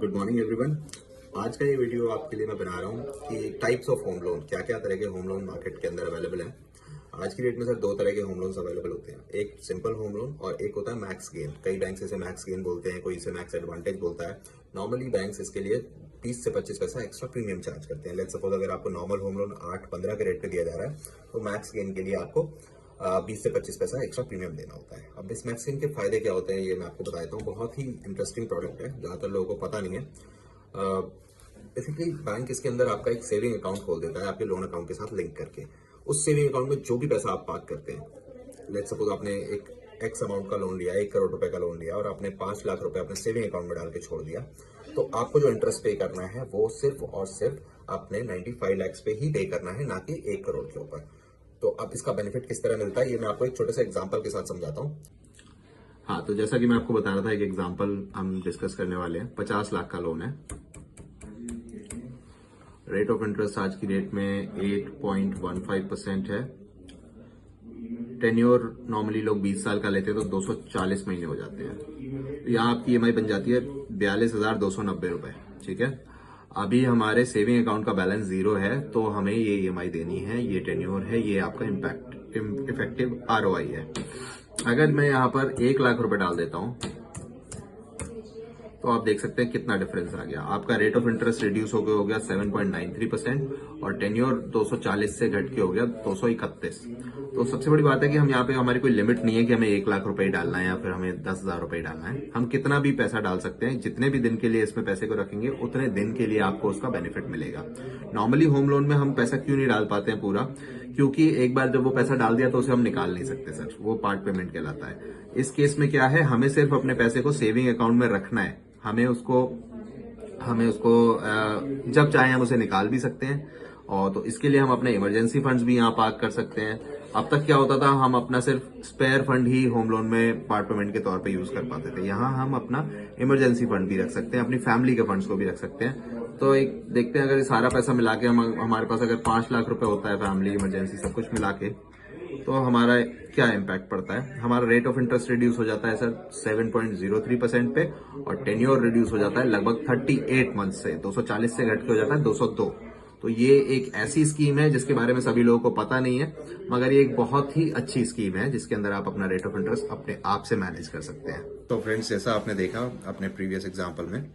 Good morning everyone. आज का ये वीडियो आपके लिए मैं बना रहा हूँ कि टाइप्स ऑफ होम लोन, क्या क्या तरह के होम लोन मार्केट के अंदर अवेलेबल हैं। आज की डेट में सर दो तरह के होम लोन्स अवेलेबल होते हैं, एक सिंपल होम लोन और एक होता है मैक्स गेन। कई बैंक इसे मैक्स गेन बोलते हैं, कोई इसे मैक्स एडवांटेज बोलता है। नॉर्मली बैंक्स इसके लिए 20 से 25 पैसा एक्स्ट्रा प्रीमियम चार्ज करते हैं। लेट्स सपोज अगर आपको नॉर्मल होम लोन 8-15 के रेट पे दिया जा रहा है, तो मैक्स गेन के लिए आपको 20 से 25 पैसा एक्स्ट्रा प्रीमियम देना होता है। अब इस मैक्स गेन के फायदे क्या होते हैं ये मैं आपको बताता हूँ। बहुत ही इंटरेस्टिंग प्रोडक्ट है, ज्यादातर लोगों को पता नहीं है। बेसिकली बैंक इसके अंदर आपका एक सेविंग अकाउंट खोल देता है आपके लोन अकाउंट के साथ लिंक करके। उस सेविंग अकाउंट में जो भी पैसा आप पार्क करते हैं, लेट्स सपोज आपने एक एक्स अमाउंट का लोन लिया, 1 करोड़ रुपए का लोन लिया और आपने 5 लाख रुपए अपने सेविंग अकाउंट में डाल के छोड़ दिया, तो आपको जो इंटरेस्ट पे करना है वो सिर्फ और सिर्फ अपने 95 लैक्स पे ही पे करना है, ना कि 1 करोड़ के ऊपर। तो अब इसका बेनिफिट किस तरह मिलता है ये मैं आपको एक छोटे से एग्जांपल के साथ समझाता हूँ। हाँ, तो जैसा कि मैं आपको बता रहा था, एक एग्जांपल हम डिस्कस करने वाले हैं। 50 लाख का लोन है, रेट ऑफ इंटरेस्ट आज की डेट में 8.15% है। टेन्योर नॉर्मली लोग 20 साल का लेते हैं तो 240 महीने हो जाते हैं। तो यहाँ आपकी ईएमआई बन जाती है 42,290 रुपए। ठीक है, अभी हमारे सेविंग अकाउंट का बैलेंस 0 है, तो हमें ये ईएमआई देनी है, ये टेन्योर है, ये आपका इफेक्टिव आरओआई है। अगर मैं यहाँ पर 1 लाख रुपए डाल देता हूँ तो आप देख सकते हैं कितना डिफरेंस आ गया। आपका रेट ऑफ इंटरेस्ट रिड्यूस हो गया 7.93% और टेन्योर 240 से घट के हो गया 231। तो सबसे बड़ी बात है कि हम यहाँ पे, हमारी कोई लिमिट नहीं है कि हमें 1 लाख रुपए डालना है या फिर हमें 10,000 रुपए डालना है। हम कितना भी पैसा डाल सकते हैं, जितने भी दिन के लिए इसमें पैसे को रखेंगे उतने दिन के लिए आपको उसका बेनिफिट मिलेगा। नॉर्मली होम लोन में हम पैसा क्यों नहीं डाल पाते हैं पूरा, क्योंकि एक बार जब वो पैसा डाल दिया तो उसे हम निकाल नहीं सकते सर, वो पार्ट पेमेंट कहलाता है। इस केस में क्या है, हमें सिर्फ अपने पैसे को सेविंग अकाउंट में रखना है। हमें उसको जब चाहे हम उसे निकाल भी सकते हैं, और तो इसके लिए हम अपने इमरजेंसी फंड्स भी यहाँ पार्क कर सकते हैं। अब तक क्या होता था, हम अपना सिर्फ स्पेयर फंड ही होम लोन में पार्ट पेमेंट के तौर पे यूज कर पाते थे। यहाँ हम अपना इमरजेंसी फंड भी रख सकते हैं, अपनी फैमिली के फंड्स को भी रख सकते हैं। तो एक देखते हैं, अगर ये सारा पैसा मिला के हमारे पास अगर 5 लाख रुपए होता है, फैमिली इमरजेंसी सब कुछ मिला के, तो हमारा क्या इम्पैक्ट पड़ता है। हमारा रेट ऑफ इंटरेस्ट रिड्यूस हो जाता है सर 7.03% पे, और टेन्योर रिड्यूस हो जाता है लगभग 38 मंथ से, 240 से घट के हो जाता है 202। तो ये एक ऐसी स्कीम है जिसके बारे में सभी लोगों को पता नहीं है, मगर ये एक बहुत ही अच्छी स्कीम है जिसके अंदर आप अपना रेट ऑफ इंटरेस्ट अपने आप से मैनेज कर सकते हैं। तो फ्रेंड्स, जैसा आपने देखा अपने प्रीवियस एग्जाम्पल में,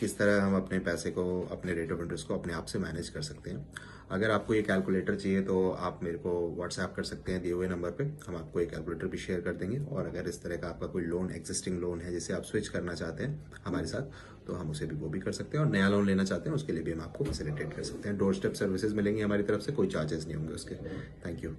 किस तरह हम अपने पैसे को, अपने रेट ऑफ इंटरेस्ट को अपने आप से मैनेज कर सकते हैं। अगर आपको ये कैलकुलेटर चाहिए तो आप मेरे को व्हाट्सएप कर सकते हैं दिए हुए नंबर पे, हम आपको एक कैलकुलेटर भी शेयर कर देंगे। और अगर इस तरह का आपका कोई लोन, एग्जिस्टिंग लोन है जिसे आप स्विच करना चाहते हैं हमारे साथ, तो हम उसे भी वो भी कर सकते हैं। और नया लोन लेना चाहते हैं उसके लिए भी हम आपको फैसिलिटेट कर सकते हैं। डोर स्टेप सर्विसेज मिलेंगी हमारी तरफ से, कोई चार्जेस नहीं होंगे उसके। Thank you.